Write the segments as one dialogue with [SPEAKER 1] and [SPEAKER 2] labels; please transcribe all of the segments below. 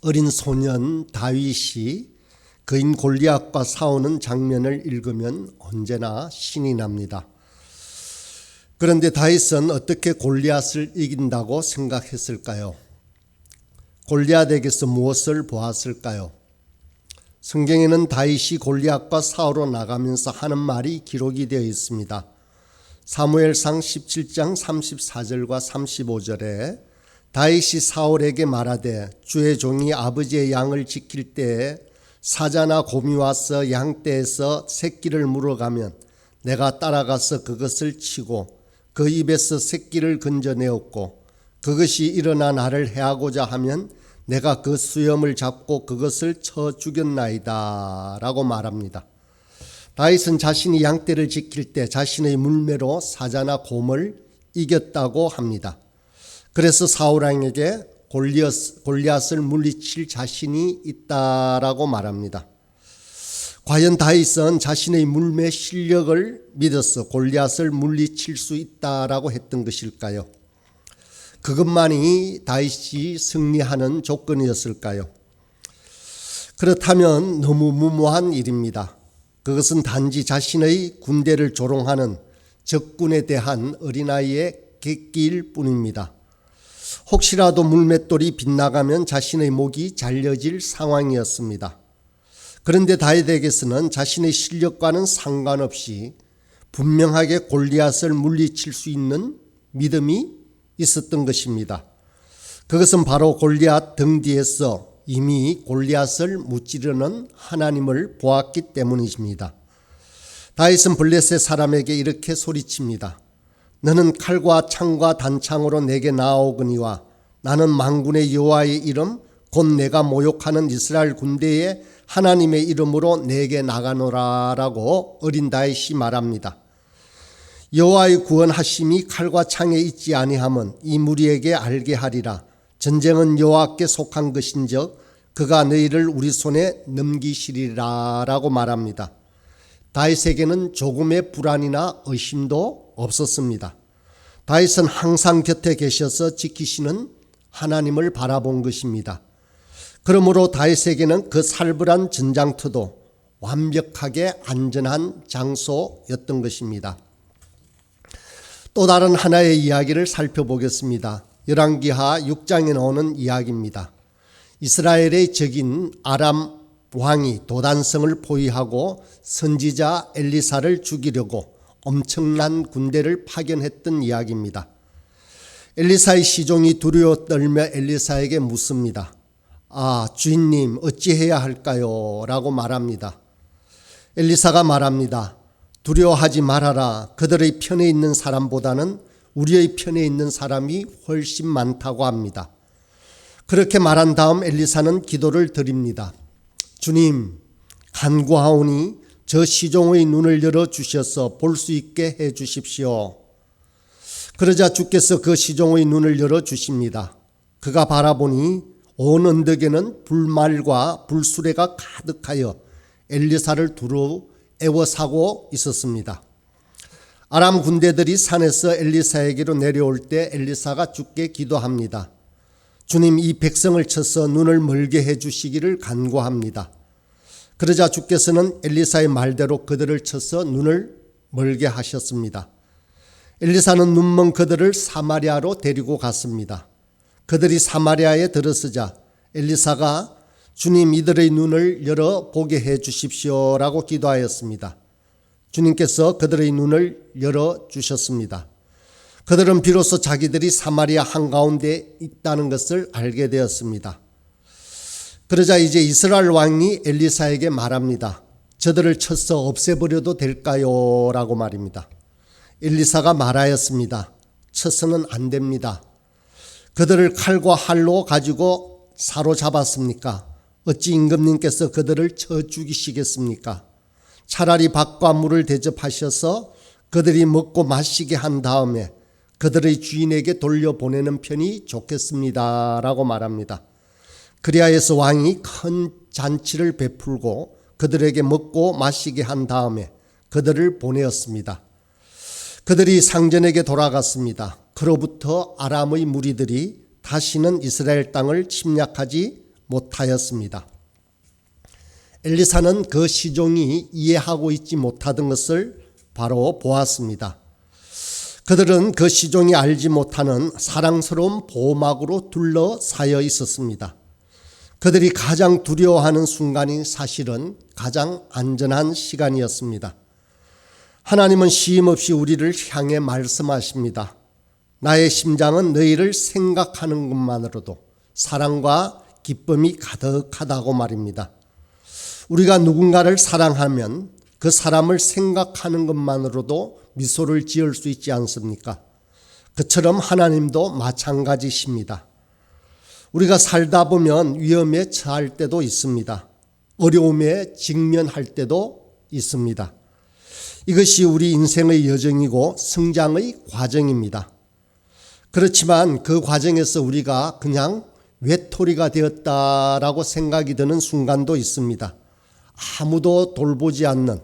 [SPEAKER 1] 어린 소년 다윗이 그인 골리앗과 싸우는 장면을 읽으면 언제나 신이 납니다. 그런데 다윗은 어떻게 골리앗을 이긴다고 생각했을까요? 골리앗에게서 무엇을 보았을까요? 성경에는 다윗이 골리앗과 싸우러 나가면서 하는 말이 기록이 되어 있습니다. 사무엘상 17장 34절과 35절에 다윗이 사울에게 말하되 주의 종이 아버지의 양을 지킬 때에 사자나 곰이 와서 양떼에서 새끼를 물어가면 내가 따라가서 그것을 치고 그 입에서 새끼를 건져내었고 그것이 일어나 나를 해하고자 하면 내가 그 수염을 잡고 그것을 쳐 죽였나이다 라고 말합니다. 다윗은 자신이 양떼를 지킬 때 자신의 물매로 사자나 곰을 이겼다고 합니다. 그래서 사울왕에게 골리앗을 물리칠 자신이 있다라고 말합니다. 과연 다윗은 자신의 물매 실력을 믿어서 골리앗을 물리칠 수 있다라고 했던 것일까요? 그것만이 다윗이 승리하는 조건이었을까요? 그렇다면 너무 무모한 일입니다. 그것은 단지 자신의 군대를 조롱하는 적군에 대한 어린아이의 객기일 뿐입니다. 혹시라도 물맷돌이 빗나가면 자신의 목이 잘려질 상황이었습니다. 그런데 다윗에게서는 자신의 실력과는 상관없이 분명하게 골리앗을 물리칠 수 있는 믿음이 있었던 것입니다. 그것은 바로 골리앗 등 뒤에서 이미 골리앗을 무찌르는 하나님을 보았기 때문이십니다. 다윗은 블레셋 사람에게 이렇게 소리칩니다. 너는 칼과 창과 단창으로 내게 나아오거니와 나는 만군의 여호와의 이름 곧 내가 모욕하는 이스라엘 군대의 하나님의 이름으로 내게 나가노라 라고 어린 다윗이 말합니다. 여호와의 구원하심이 칼과 창에 있지 아니함은 이 무리에게 알게 하리라. 전쟁은 여호와께 속한 것인즉 그가 너희를 우리 손에 넘기시리라 라고 말합니다. 다윗에게는 조금의 불안이나 의심도 없었습니다. 다윗은 항상 곁에 계셔서 지키시는 하나님을 바라본 것입니다. 그러므로 다윗에게는 그 살벌한 전장터도 완벽하게 안전한 장소였던 것입니다. 또 다른 하나의 이야기를 살펴보겠습니다. 열왕기하 6장에 나오는 이야기입니다. 이스라엘의 적인 아람 왕이 도단성을 포위하고 선지자 엘리사를 죽이려고 엄청난 군대를 파견했던 이야기입니다. 엘리사의 시종이 두려워 떨며 엘리사에게 묻습니다. 주인님 어찌해야 할까요? 라고 말합니다. 엘리사가 말합니다. 두려워하지 말아라. 그들의 편에 있는 사람보다는 우리의 편에 있는 사람이 훨씬 많다고 합니다. 그렇게 말한 다음 엘리사는 기도를 드립니다. 주님, 간구하오니 저 시종의 눈을 열어주셔서 볼 수 있게 해주십시오. 그러자 주께서 그 시종의 눈을 열어주십니다. 그가 바라보니 온 언덕에는 불말과 불수레가 가득하여 엘리사를 두루 애워싸고 있었습니다. 아람 군대들이 산에서 엘리사에게로 내려올 때 엘리사가 주께 기도합니다. 주님, 이 백성을 쳐서 눈을 멀게 해주시기를 간구합니다. 그러자 주께서는 엘리사의 말대로 그들을 쳐서 눈을 멀게 하셨습니다. 엘리사는 눈먼 그들을 사마리아로 데리고 갔습니다. 그들이 사마리아에 들어서자 엘리사가 주님 이들의 눈을 열어 보게 해 주십시오 라고 기도하였습니다. 주님께서 그들의 눈을 열어 주셨습니다. 그들은 비로소 자기들이 사마리아 한가운데 있다는 것을 알게 되었습니다. 그러자 이제 이스라엘 왕이 엘리사에게 말합니다. 저들을 쳐서 없애버려도 될까요? 라고 말입니다. 엘리사가 말하였습니다. 쳐서는 안 됩니다. 그들을 칼과 활로 가지고 사로잡았습니까? 어찌 임금님께서 그들을 쳐 죽이시겠습니까? 차라리 밥과 물을 대접하셔서 그들이 먹고 마시게 한 다음에 그들의 주인에게 돌려보내는 편이 좋겠습니다 라고 말합니다. 그리하여서 왕이 큰 잔치를 베풀고 그들에게 먹고 마시게 한 다음에 그들을 보내었습니다. 그들이 상전에게 돌아갔습니다. 그로부터 아람의 무리들이 다시는 이스라엘 땅을 침략하지 못하였습니다. 엘리사는 그 시종이 이해하고 있지 못하던 것을 바로 보았습니다. 그들은 그 시종이 알지 못하는 사랑스러운 보호막으로 둘러싸여 있었습니다. 그들이 가장 두려워하는 순간이 사실은 가장 안전한 시간이었습니다. 하나님은 쉼없이 우리를 향해 말씀하십니다. 나의 심장은 너희를 생각하는 것만으로도 사랑과 기쁨이 가득하다고 말입니다. 우리가 누군가를 사랑하면 그 사람을 생각하는 것만으로도 미소를 지을 수 있지 않습니까? 그처럼 하나님도 마찬가지십니다. 우리가 살다 보면 위험에 처할 때도 있습니다. 어려움에 직면할 때도 있습니다. 이것이 우리 인생의 여정이고 성장의 과정입니다. 그렇지만 그 과정에서 우리가 그냥 외톨이가 되었다라고 생각이 드는 순간도 있습니다. 아무도 돌보지 않는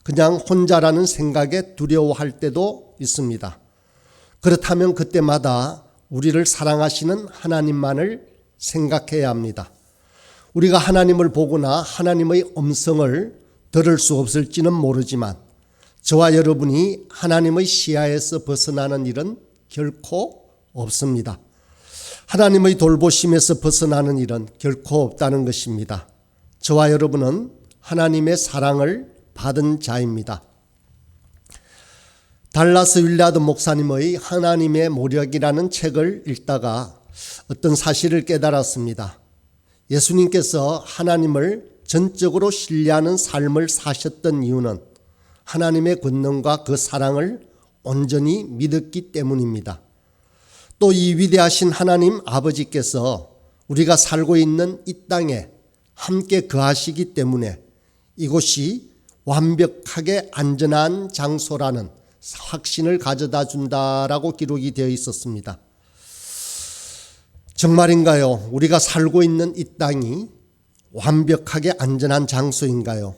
[SPEAKER 1] 그냥 혼자라는 생각에 두려워할 때도 있습니다. 그렇다면 그때마다 우리를 사랑하시는 하나님만을 생각해야 합니다. 우리가 하나님을 보거나 하나님의 음성을 들을 수 없을지는 모르지만 저와 여러분이 하나님의 시야에서 벗어나는 일은 결코 없습니다. 하나님의 돌보심에서 벗어나는 일은 결코 없다는 것입니다. 저와 여러분은 하나님의 사랑을 받은 자입니다. 달라스 윌라드 목사님의 하나님의 모력이라는 책을 읽다가 어떤 사실을 깨달았습니다. 예수님께서 하나님을 전적으로 신뢰하는 삶을 사셨던 이유는 하나님의 권능과 그 사랑을 온전히 믿었기 때문입니다. 또 이 위대하신 하나님 아버지께서 우리가 살고 있는 이 땅에 함께 거하시기 때문에 이곳이 완벽하게 안전한 장소라는 확신을 가져다 준다라고 기록이 되어 있었습니다. 정말인가요? 우리가 살고 있는 이 땅이 완벽하게 안전한 장소인가요?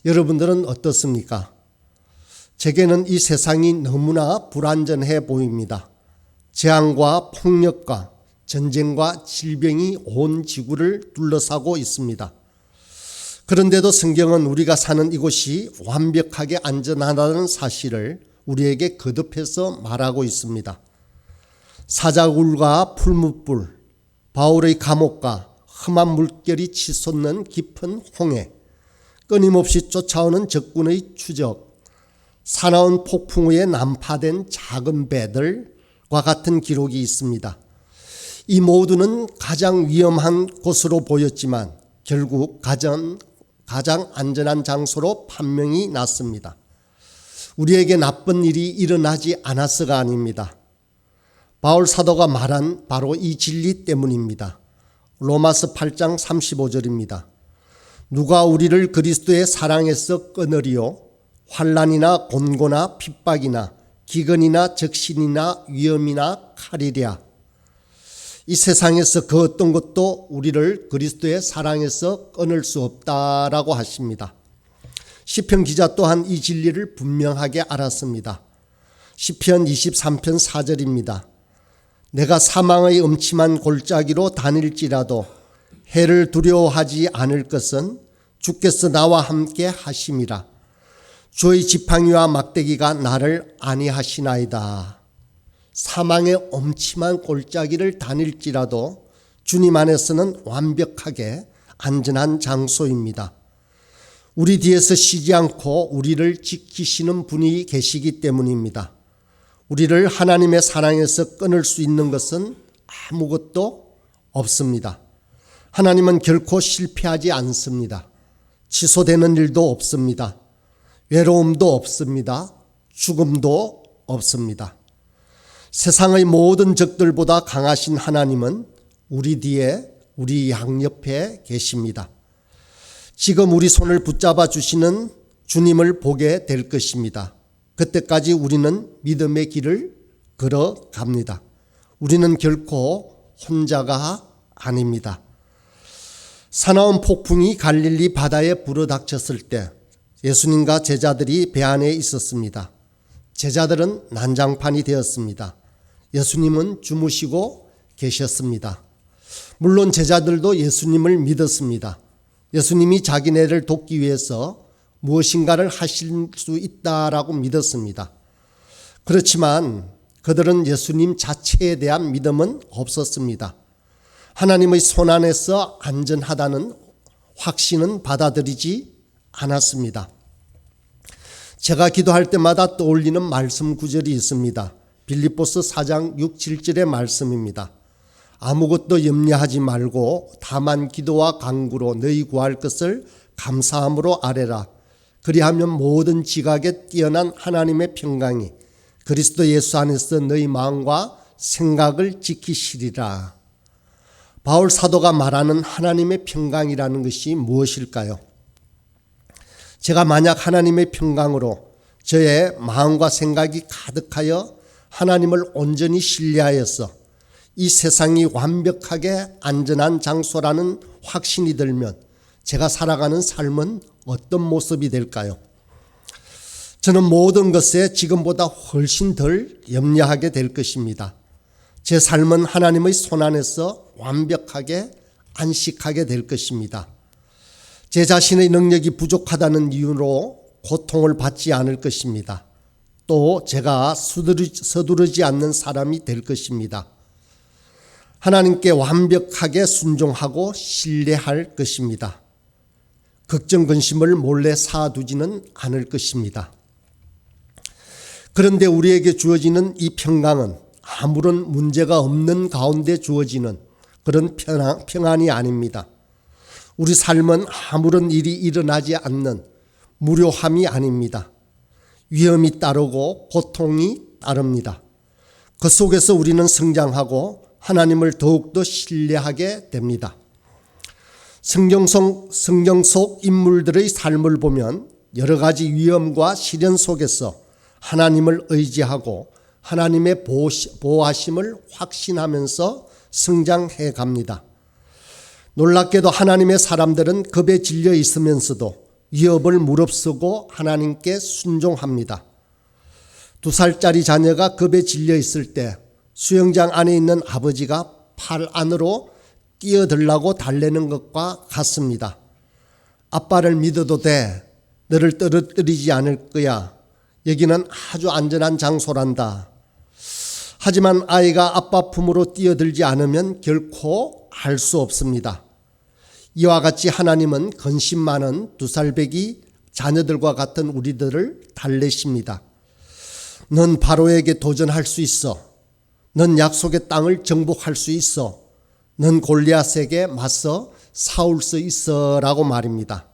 [SPEAKER 1] 여러분들은 어떻습니까? 제게는 이 세상이 너무나 불안전해 보입니다. 재앙과 폭력과 전쟁과 질병이 온 지구를 둘러싸고 있습니다. 그런데도 성경은 우리가 사는 이곳이 완벽하게 안전하다는 사실을 우리에게 거듭해서 말하고 있습니다. 사자굴과 풀무불, 바울의 감옥과 험한 물결이 치솟는 깊은 홍해, 끊임없이 쫓아오는 적군의 추적, 사나운 폭풍 후에 난파된 작은 배들과 같은 기록이 있습니다. 이 모두는 가장 위험한 곳으로 보였지만 결국 가장 안전한 장소로 판명이 났습니다. 우리에게 나쁜 일이 일어나지 않아서가 아닙니다. 바울 사도가 말한 바로 이 진리 때문입니다. 로마서 8장 35절입니다. 누가 우리를 그리스도의 사랑에서 끊으리요? 환난이나 곤고나 핍박이나 기근이나 적신이나 위험이나 칼이랴. 이 세상에서 그 어떤 것도 우리를 그리스도의 사랑에서 끊을 수 없다라고 하십니다. 시편 기자 또한 이 진리를 분명하게 알았습니다. 시편 23편 4절입니다. 내가 사망의 음침한 골짜기로 다닐지라도 해를 두려워하지 않을 것은 주께서 나와 함께 하심이라. 주의 지팡이와 막대기가 나를 안위하시나이다. 사망의 엄침한 골짜기를 다닐지라도 주님 안에서는 완벽하게 안전한 장소입니다. 우리 뒤에서 쉬지 않고 우리를 지키시는 분이 계시기 때문입니다. 우리를 하나님의 사랑에서 끊을 수 있는 것은 아무것도 없습니다. 하나님은 결코 실패하지 않습니다. 취소되는 일도 없습니다. 외로움도 없습니다. 죽음도 없습니다. 세상의 모든 적들보다 강하신 하나님은 우리 뒤에, 우리 양옆에 계십니다. 지금 우리 손을 붙잡아 주시는 주님을 보게 될 것입니다. 그때까지 우리는 믿음의 길을 걸어갑니다. 우리는 결코 혼자가 아닙니다. 사나운 폭풍이 갈릴리 바다에 불어닥쳤을 때 예수님과 제자들이 배 안에 있었습니다. 제자들은 난장판이 되었습니다. 예수님은 주무시고 계셨습니다. 물론 제자들도 예수님을 믿었습니다. 예수님이 자기네를 돕기 위해서 무엇인가를 하실 수 있다라고 믿었습니다. 그렇지만 그들은 예수님 자체에 대한 믿음은 없었습니다. 하나님의 손안에서 안전하다는 확신은 받아들이지 않았습니다. 제가 기도할 때마다 떠올리는 말씀 구절이 있습니다. 빌립보서 4장 6, 7절의 말씀입니다. 아무것도 염려하지 말고 다만 기도와 간구로 너희 구할 것을 감사함으로 아뢰라. 그리하면 모든 지각에 뛰어난 하나님의 평강이 그리스도 예수 안에서 너희 마음과 생각을 지키시리라. 바울 사도가 말하는 하나님의 평강이라는 것이 무엇일까요? 제가 만약 하나님의 평강으로 저의 마음과 생각이 가득하여 하나님을 온전히 신뢰하여서 이 세상이 완벽하게 안전한 장소라는 확신이 들면 제가 살아가는 삶은 어떤 모습이 될까요? 저는 모든 것에 지금보다 훨씬 덜 염려하게 될 것입니다. 제 삶은 하나님의 손안에서 완벽하게 안식하게 될 것입니다. 제 자신의 능력이 부족하다는 이유로 고통을 받지 않을 것입니다. 또 제가 서두르지 않는 사람이 될 것입니다. 하나님께 완벽하게 순종하고 신뢰할 것입니다. 걱정 근심을 몰래 쌓아두지는 않을 것입니다. 그런데 우리에게 주어지는 이 평강은 아무런 문제가 없는 가운데 주어지는 그런 평안이 아닙니다. 우리 삶은 아무런 일이 일어나지 않는 무료함이 아닙니다. 위험이 따르고 고통이 따릅니다. 그 속에서 우리는 성장하고 하나님을 더욱더 신뢰하게 됩니다. 성경 속 인물들의 삶을 보면 여러 가지 위험과 시련 속에서 하나님을 의지하고 하나님의 보호하심을 확신하면서 성장해 갑니다. 놀랍게도 하나님의 사람들은 겁에 질려 있으면서도 위협을 무릅쓰고 하나님께 순종합니다. 2살짜리 자녀가 겁에 질려 있을 때 수영장 안에 있는 아버지가 팔 안으로 뛰어들라고 달래는 것과 같습니다. 아빠를 믿어도 돼. 너를 떨어뜨리지 않을 거야. 여기는 아주 안전한 장소란다. 하지만 아이가 아빠 품으로 뛰어들지 않으면 결코 알 수 없습니다. 이와 같이 하나님은 근심 많은 2살배기 자녀들과 같은 우리들을 달래십니다. 넌 바로에게 도전할 수 있어. 넌 약속의 땅을 정복할 수 있어. 넌 골리앗에게 맞서 싸울 수 있어 라고 말입니다.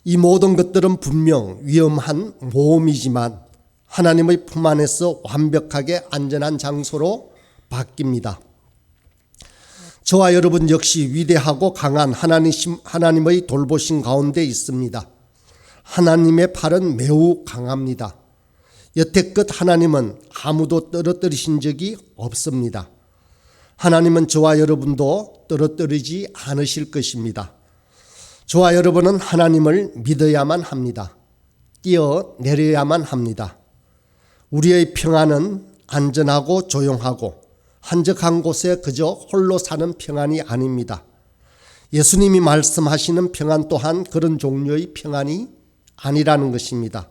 [SPEAKER 1] 이 모든 것들은 분명 위험한 모험이지만 하나님의 품 안에서 완벽하게 안전한 장소로 바뀝니다. 저와 여러분 역시 위대하고 강한 하나님의 돌보심 가운데 있습니다. 하나님의 팔은 매우 강합니다. 여태껏 하나님은 아무도 떨어뜨리신 적이 없습니다. 하나님은 저와 여러분도 떨어뜨리지 않으실 것입니다. 저와 여러분은 하나님을 믿어야만 합니다. 뛰어내려야만 합니다. 우리의 평안은 안전하고 조용하고 한적한 곳에 그저 홀로 사는 평안이 아닙니다. 예수님이 말씀하시는 평안 또한 그런 종류의 평안이 아니라는 것입니다.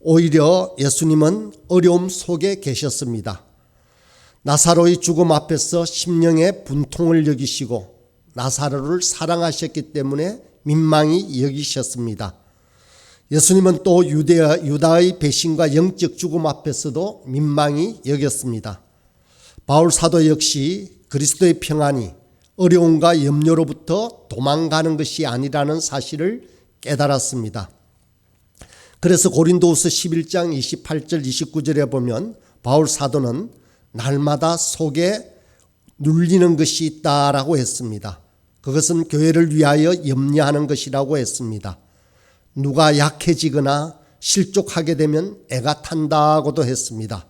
[SPEAKER 1] 오히려 예수님은 어려움 속에 계셨습니다. 나사로의 죽음 앞에서 심령의 분통을 여기시고 나사로를 사랑하셨기 때문에 민망히 여기셨습니다. 예수님은 또 유다의 배신과 영적 죽음 앞에서도 민망히 여겼습니다. 바울 사도 역시 그리스도의 평안이 어려움과 염려로부터 도망가는 것이 아니라는 사실을 깨달았습니다. 그래서 고린도후서 11장 28절 29절에 보면 바울 사도는 날마다 속에 눌리는 것이 있다라고 했습니다. 그것은 교회를 위하여 염려하는 것이라고 했습니다. 누가 약해지거나 실족하게 되면 애가 탄다고도 했습니다.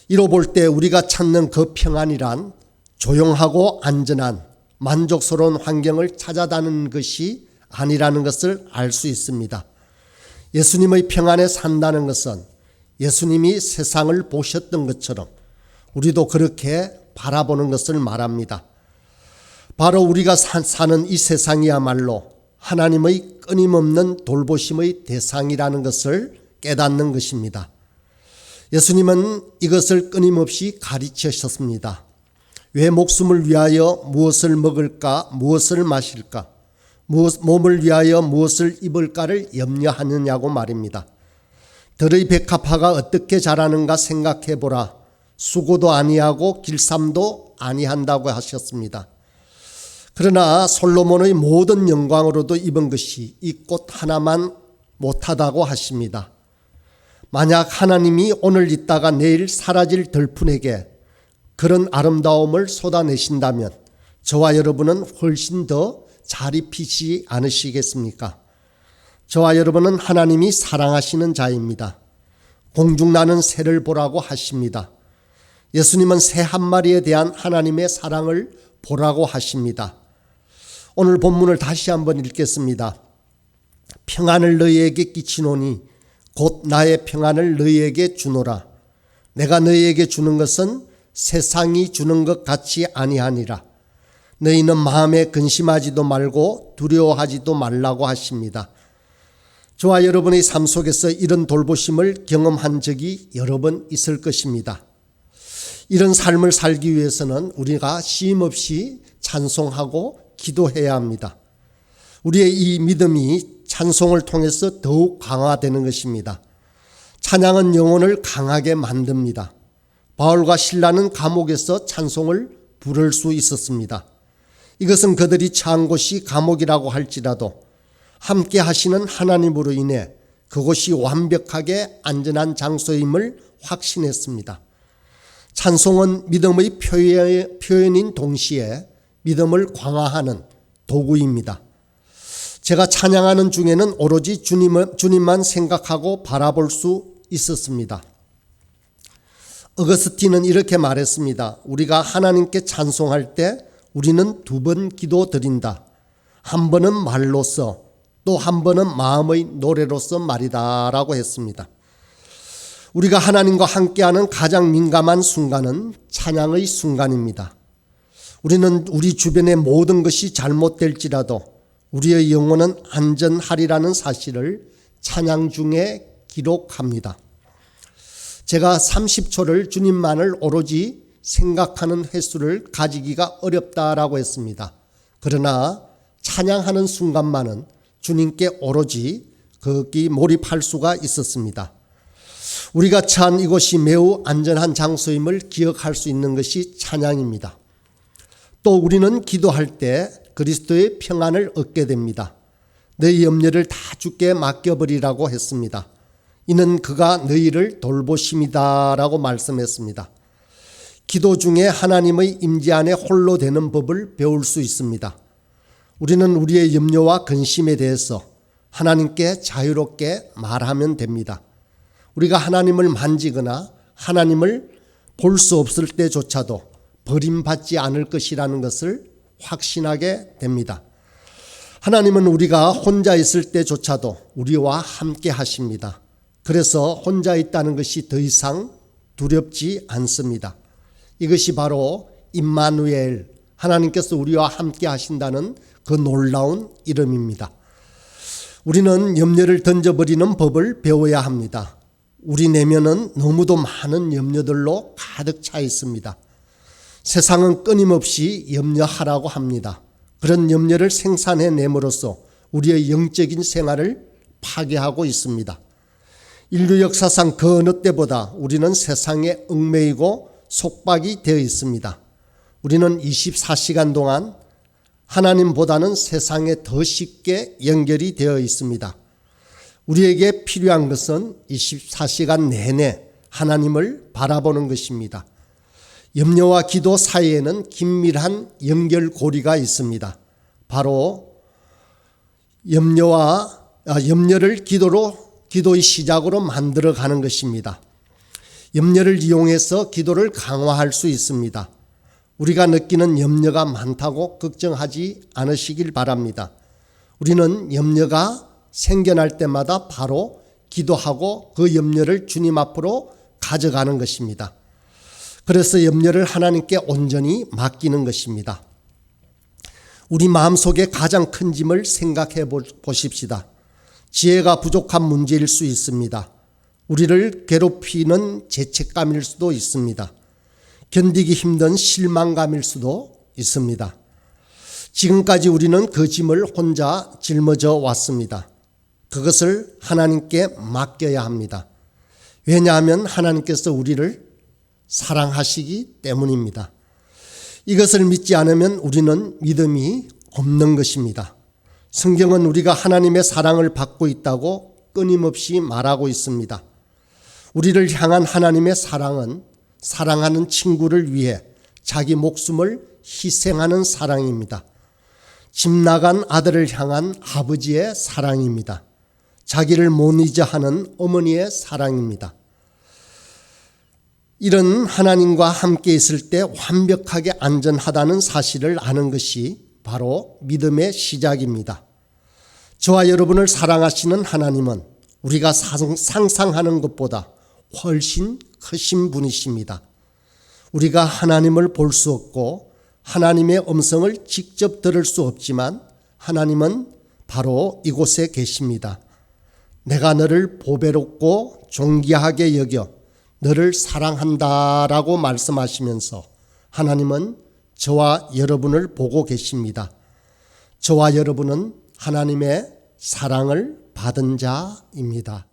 [SPEAKER 1] 이로 볼 때 우리가 찾는 그 평안이란 조용하고 안전한 만족스러운 환경을 찾아다니는 것이 아니라는 것을 알 수 있습니다. 예수님의 평안에 산다는 것은 예수님이 세상을 보셨던 것처럼 우리도 그렇게 바라보는 것을 말합니다. 바로 우리가 사는 이 세상이야말로 하나님의 끊임없는 돌보심의 대상이라는 것을 깨닫는 것입니다. 예수님은 이것을 끊임없이 가르치셨습니다. 왜 목숨을 위하여 무엇을 먹을까, 무엇을 마실까, 몸을 위하여 무엇을 입을까를 염려하느냐고 말입니다. 들의 백합화가 어떻게 자라는가 생각해보라. 수고도 아니하고 길쌈도 아니한다고 하셨습니다. 그러나 솔로몬의 모든 영광으로도 입은 것이 이 꽃 하나만 못하다고 하십니다. 만약 하나님이 오늘 있다가 내일 사라질 들판에게 그런 아름다움을 쏟아내신다면 저와 여러분은 훨씬 더 잘 입히지 않으시겠습니까? 저와 여러분은 하나님이 사랑하시는 자입니다. 공중나는 새를 보라고 하십니다. 예수님은 새 한 마리에 대한 하나님의 사랑을 보라고 하십니다. 오늘 본문을 다시 한번 읽겠습니다. 평안을 너희에게 끼치노니 곧 나의 평안을 너희에게 주노라. 내가 너희에게 주는 것은 세상이 주는 것 같이 아니하니라. 너희는 마음에 근심하지도 말고 두려워하지도 말라고 하십니다. 저와 여러분의 삶 속에서 이런 돌보심을 경험한 적이 여러 번 있을 것입니다. 이런 삶을 살기 위해서는 우리가 쉼없이 찬송하고 기도해야 합니다. 우리의 이 믿음이 찬송을 통해서 더욱 강화되는 것입니다. 찬양은 영혼을 강하게 만듭니다. 바울과 실라는 감옥에서 찬송을 부를 수 있었습니다. 이것은 그들이 처한 곳이 감옥이라고 할지라도 함께 하시는 하나님으로 인해 그곳이 완벽하게 안전한 장소임을 확신했습니다. 찬송은 믿음의 표현인 동시에 믿음을 강화하는 도구입니다. 제가 찬양하는 중에는 오로지 주님만 생각하고 바라볼 수 있었습니다. 어거스틴은 이렇게 말했습니다. 우리가 하나님께 찬송할 때 우리는 두 번 기도 드린다. 한 번은 말로써 또 한 번은 마음의 노래로서 말이다 라고 했습니다. 우리가 하나님과 함께하는 가장 민감한 순간은 찬양의 순간입니다. 우리는 우리 주변의 모든 것이 잘못될지라도 우리의 영혼은 안전하리라는 사실을 찬양 중에 기록합니다. 제가 30초를 주님만을 오로지 생각하는 횟수를 가지기가 어렵다라고 했습니다. 그러나 찬양하는 순간만은 주님께 오로지 거기 몰입할 수가 있었습니다. 우리가 처한 이곳이 매우 안전한 장소임을 기억할 수 있는 것이 찬양입니다. 또 우리는 기도할 때 그리스도의 평안을 얻게 됩니다. 너희 염려를 다 주께 맡겨버리라고 했습니다. 이는 그가 너희를 돌보심이다 라고 말씀했습니다. 기도 중에 하나님의 임재 안에 홀로 되는 법을 배울 수 있습니다. 우리는 우리의 염려와 근심에 대해서 하나님께 자유롭게 말하면 됩니다. 우리가 하나님을 만지거나 하나님을 볼 수 없을 때조차도 버림받지 않을 것이라는 것을 확신하게 됩니다. 하나님은 우리가 혼자 있을 때조차도 우리와 함께 하십니다. 그래서 혼자 있다는 것이 더 이상 두렵지 않습니다. 이것이 바로 임마누엘, 하나님께서 우리와 함께 하신다는 그 놀라운 이름입니다. 우리는 염려를 던져버리는 법을 배워야 합니다. 우리 내면은 너무도 많은 염려들로 가득 차 있습니다. 세상은 끊임없이 염려하라고 합니다. 그런 염려를 생산해냄으로써 우리의 영적인 생활을 파괴하고 있습니다. 인류 역사상 그 어느 때보다 우리는 세상에 얽매이고 속박이 되어 있습니다. 우리는 24시간 동안 하나님보다는 세상에 더 쉽게 연결이 되어 있습니다. 우리에게 필요한 것은 24시간 내내 하나님을 바라보는 것입니다. 염려와 기도 사이에는 긴밀한 연결고리가 있습니다. 바로 염려를 기도의 시작으로 만들어가는 것입니다. 염려를 이용해서 기도를 강화할 수 있습니다. 우리가 느끼는 염려가 많다고 걱정하지 않으시길 바랍니다. 우리는 염려가 생겨날 때마다 바로 기도하고 그 염려를 주님 앞으로 가져가는 것입니다. 그래서 염려를 하나님께 온전히 맡기는 것입니다. 우리 마음속에 가장 큰 짐을 생각해 보십시다. 지혜가 부족한 문제일 수 있습니다. 우리를 괴롭히는 죄책감일 수도 있습니다. 견디기 힘든 실망감일 수도 있습니다. 지금까지 우리는 그 짐을 혼자 짊어져 왔습니다. 그것을 하나님께 맡겨야 합니다. 왜냐하면 하나님께서 우리를 사랑하시기 때문입니다. 이것을 믿지 않으면 우리는 믿음이 없는 것입니다. 성경은 우리가 하나님의 사랑을 받고 있다고 끊임없이 말하고 있습니다. 우리를 향한 하나님의 사랑은 사랑하는 친구를 위해 자기 목숨을 희생하는 사랑입니다. 집 나간 아들을 향한 아버지의 사랑입니다. 자기를 못 잊어 하는 어머니의 사랑입니다. 이런 하나님과 함께 있을 때 완벽하게 안전하다는 사실을 아는 것이 바로 믿음의 시작입니다. 저와 여러분을 사랑하시는 하나님은 우리가 상상하는 것보다 훨씬 크신 분이십니다. 우리가 하나님을 볼 수 없고 하나님의 음성을 직접 들을 수 없지만 하나님은 바로 이곳에 계십니다. 내가 너를 보배롭고 존귀하게 여겨 너를 사랑한다라고 말씀하시면서 하나님은 저와 여러분을 보고 계십니다. 저와 여러분은 하나님의 사랑을 받은 자입니다.